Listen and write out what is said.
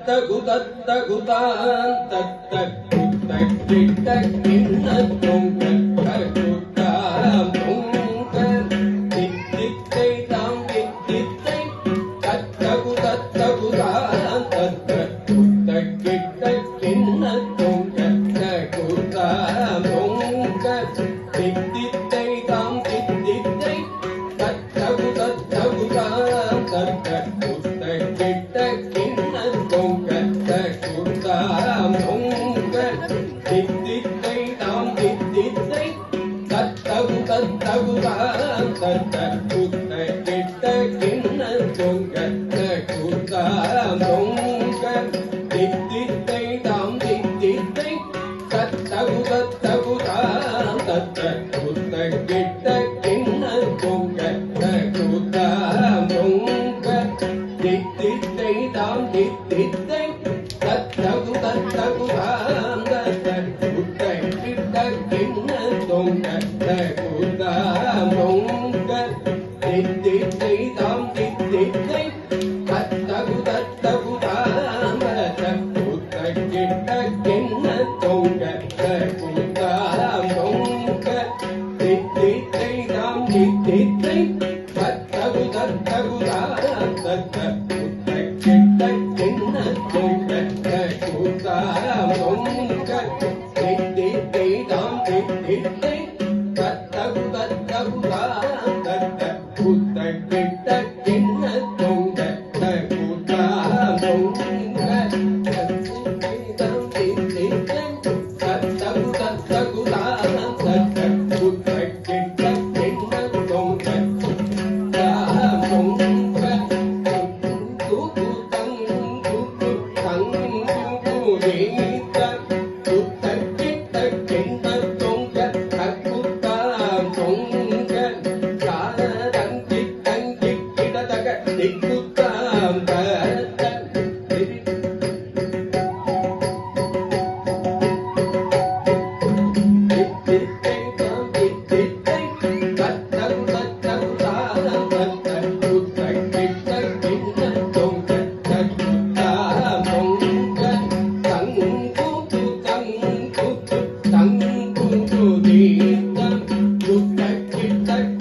தத்தகு தத்தகுதான் தத்தக் குத்தக் கிட்டக் கிண்ணத் தொங்கக் ககுத்தாம் தொங்க தித்தித்தை தாம் தித்தித்தை தத்தகு தத்தகுதான் தத்தக் குத்தக் கிட்டக் கிண்ணத் தொங்கக் ககுத்தாம் தொங்க தித்தித்தை தாம் தித்தித்தை தத்தகு தத்தகுதான் தத்தக் குத்தக் கிட்டக் கிண்ணத் தொங்கக் ககுத்தாம் தொங்க தித்தித்தை தாம் தித்தித்தை தத்தகு தத்தகுதான் தத்தக் குத்தக் கிட்டக் கிண்ணத் தொங்கக் ககுத்தாம் தொங்க தித்தித்தை தாம் தித்தித்தை தத்தகு தத்தகுதான் தத்தக் குத்தக் கிட்டக் கிண்ணத் தொங்கக் ககுத்தாம் தொங்க தித்தித்தை தாம் தித்தித்தை தத்தகு தத்தகுதான் தத்தக் குத்தக் கிட்டக் கிண்ணத் தொங்கக் ககுத்தாம் தொங்க தித்தித்தை தாம் தித்தித்தை தத்தகு தத்தகுதான் தத்தக் குத்தக் கிட்டக் கிண்ணத் தொங்கக் ககுத்தாம் தொங்க தித்தித்தை தாம் தித்தித்தை தத்தகு தத்தகுதான் தத்தக் குத்தக் கிட்டக் கிண்ணத் தொங்கக் ககுத்தாம் தொங்க தித்தித்தை தாம் தித்தித்தை தத்தகு தத்தகுதான் தத்தக் குத்தக் கிட்டக் கிண்ணத் தொங்கக் ககுத்தாம் தொங்க தித்தித்தை தாம் தித்தித்தை தத்தகு தத்தகுதான் தத்தக் குத்தக் கிட்டக் கிண்ணத் தொங்கக் Thank you.